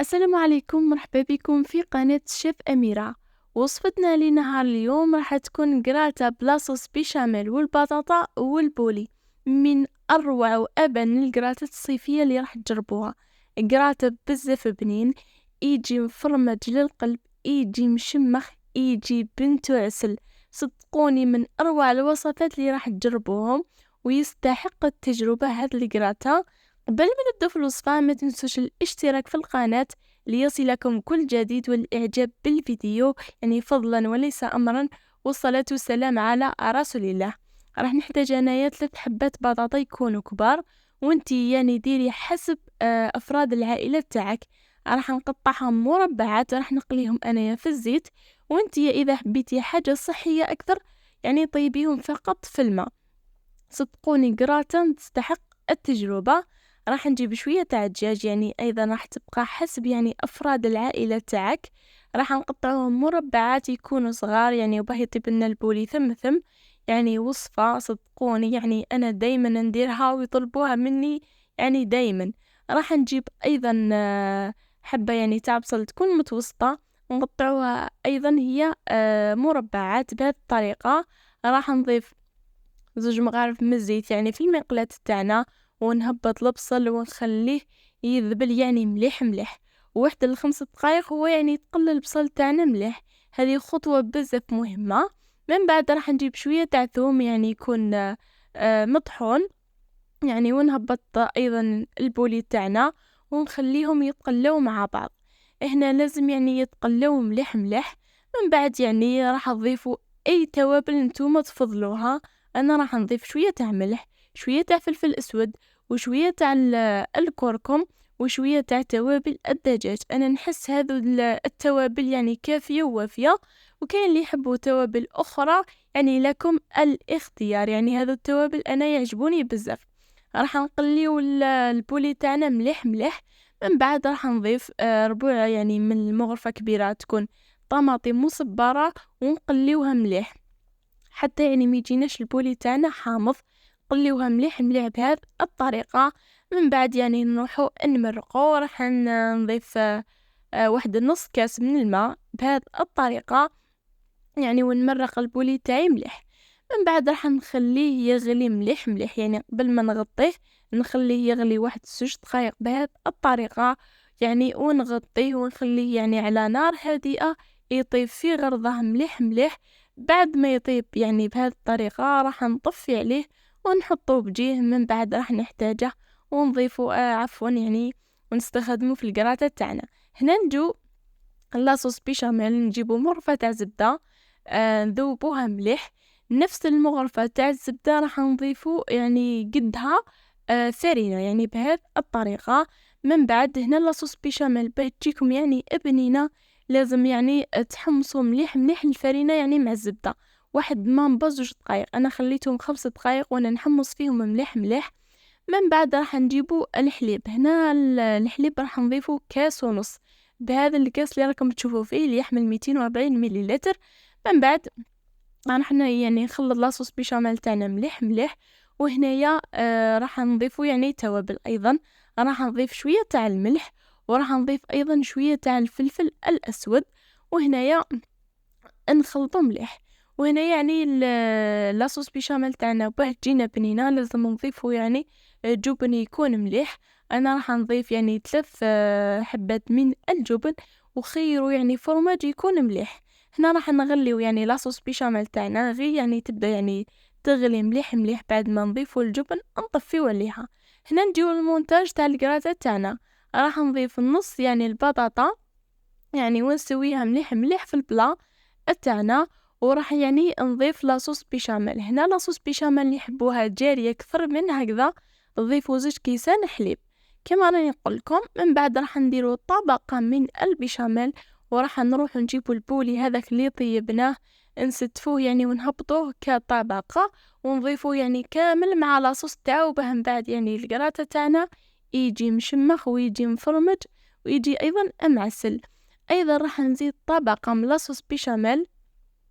السلام عليكم، مرحبا بكم في قناة الشيف أميرة. وصفتنا لنهار اليوم راح تكون قراطة بلاصوص بيشاميل والبطاطا والبولي، من أروع وأبن القراطات الصيفية اللي راح تجربوها. قراطة بزاف بنين، يجي مفرمج للقلب، يجي مشمخ، يجي بنتو عسل. صدقوني من أروع الوصفات اللي راح تجربوهم، ويستحق التجربة هاد القراطة. قبل ما نبدأ في الوصفة ما تنسوش الاشتراك في القناة ليصلكم كل جديد، والإعجاب بالفيديو يعني فضلا وليس أمرا، والصلاة والسلام على رسول الله. راح نحتاج انايا 3 حبات بطاطا يكونوا كبار، وانتي يعني ديري حسب أفراد العائلة تاعك. راح نقطعهم مربعات، راح نقليهم انايا في الزيت، وانتي إذا حبيتي حاجة صحية أكثر يعني طيبيهم فقط في الماء. صدقوني قراطة تستحق التجربة. راح نجيب شوية تاع الدجاج، يعني أيضا راح تبقى حسب يعني أفراد العائلة تاعك. راح نقطعهم مربعات يكونوا صغار، يعني وباه يطيب لنا البولي ثم يعني وصفة صدقوني يعني أنا دايما نديرها ويطلبوها مني يعني دايما. راح نجيب أيضا حبة يعني تاع بصل تكون متوسطة، نقطعوها أيضا هي مربعات بهذه الطريقة. راح نضيف 2 مغارف من الزيت يعني في المقلاة تاعنا، ونهبط البصل ونخليه يذبل يعني مليح. 1 ل5 دقائق هو يعني يتقل البصل تاعنا مليح. هذه خطوة بزاف مهمة. من بعد راح نجيب شوية تاع ثوم يعني يكون مطحون يعني، ونهبط ايضا البولي تاعنا ونخليهم يتقلوا مع بعض. هنا لازم يعني يتقلوا مليح. من بعد يعني راح تضيفوا اي توابل نتوما تفضلوها. انا راح نضيف شويه تاع ملح، شويه تاع فلفل اسود، وشويه تاع الكركم، وشويه تاع توابل الدجاج. انا نحس هذو التوابل يعني كافيه ووافيه. وكاين اللي يحبوا توابل اخرى يعني لكم الاختيار، يعني هذو التوابل انا يعجبوني بزاف. راح نقليو البولي تاعنا مليح. من بعد راح نضيف ربع يعني من المغرفة كبيرة تكون طماطم مصبرة، ونقليوها مليح حتى يعني ما يجيناش البولي تاعنا حامض. قليوها مليح بهذه الطريقة. من بعد يعني نروحو نمرقو، راح نضيف 1 نص كاس من الماء بهذه الطريقة يعني، ونمرق البولي تاعي مليح. من بعد راح نخليه يغلي مليح يعني قبل ما نغطيه نخليه يغلي 1 ل2 دقائق بهذه الطريقة يعني، ونغطيه ونخليه يعني على نار هادئة يطيب في غرضه مليح. بعد ما يطيب يعني بهذه الطريقة راح نطفي عليه ونحطه بجيه. من بعد راح نحتاجه ونضيفه عفوا يعني ونستخدمه في القراطة تاعنا. هنا نجو لاصوص بيشاميل، نجيبو مغرفة تاع زبدة نذوبوها مليح. نفس المغرفة تاع الزبدة راح نضيفو يعني قدها فرينة يعني بهذه الطريقة. من بعد هنا لاصوص بيشاميل بتجيكم يعني بنينة، لازم يعني تحمصوا مليح الفرينة يعني مع الزبدة. واحد ما نبوظ 2 دقائق، انا خليتهم 5 دقائق وانا نحمص فيهم مليح. من بعد راح نجيبو الحليب. هنا الحليب راح نضيفو 1.5 كاس بهذا الكاس اللي راكم تشوفوا فيه اللي يحمل 240 مليلتر. من بعد حنا يعني نخلط لاصوص بيشاميل تاعنا مليح. وهنايا راح نضيفو يعني توابل ايضا. راح نضيف شويه تاع الملح، وراح نضيف ايضا شويه تاع الفلفل الاسود. وهنايا نخلطو مليح. وهنا يعني لاصوص بيشاميل تاعنا باه تجينا بنينه لازم نضيفو يعني جبن يكون مليح. انا راح نضيف يعني 3 حبات من الجبن، وخيروا يعني فرماج يكون مليح. هنا راح نغليو يعني لاصوص بيشاميل تاعنا غير يعني تبدا يعني تغلي مليح. بعد ما نضيفو الجبن نطفيو عليها. هنا نجيو المونتاج تاع الكراطه تاعنا. راح نضيف النص يعني البطاطا يعني ونسويها مليح في البلا تاعنا. وراح يعني نضيف لاصوص بيشاميل. هنا لاصوص بيشاميل اللي يحبوها جاريه اكثر من هكذا نضيفوا 2 كيسان حليب كما راني نقولكم. من بعد راح نديروا طبقه من البيشاميل، وراح نروح نجيبوا البولي هذاك اللي طيبناه نستفوه يعني ونهبطوه كطبقه، ونضيفوه يعني كامل مع لاصوص تاعو باه من بعد يعني الكراطه تاعنا يجي مشمخ ويجي مفرمج ويجي ايضا معسل. ايضا راح نزيد طبقه من لاصوص بيشاميل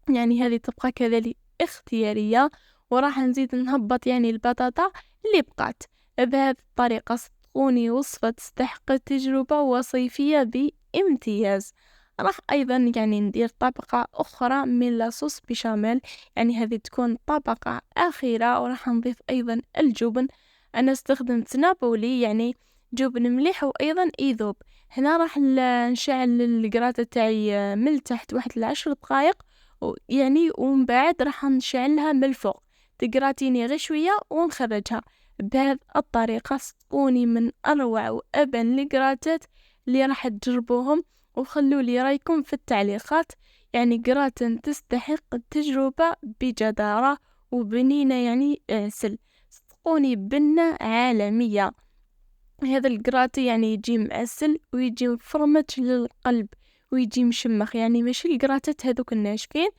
يعني هذه تبقى كذلك اختيارية. وراح نزيد نهبط يعني البطاطا اللي بقات بهذه الطريقة. صدقوني وصفة تستحق التجربة وصيفية بامتياز. راح أيضا يعني ندير طبقة أخرى من لاصوص بيشاميل، يعني هذه تكون طبقة أخيرة، وراح نضيف أيضا الجبن. أنا استخدمت نابولي، يعني جبن مليح وأيضا يذوب. هنا راح نشعل القراتة تاعي من التحت واحد 10 دقائق، يعني ومن بعد راح نشعلها من الفوق تقراتيني غير شوية ونخرجها. بهذه الطريقة صدقوني من أروع وأبن القراتات اللي راح تجربوهم، وخلوا لي رايكم في التعليقات. يعني قراتن تستحق التجربة بجدارة وبنينة، يعني عسل، صدقوني بنة عالمية. هذا القراتي يعني يجي معسل ويجي مفرمج للقلب ويجي مشمخ، يعني ماشي القراتات هذوك الناشفين.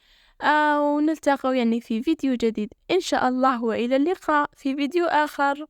ونلتقوا يعني في فيديو جديد إن شاء الله، وإلى اللقاء في فيديو آخر.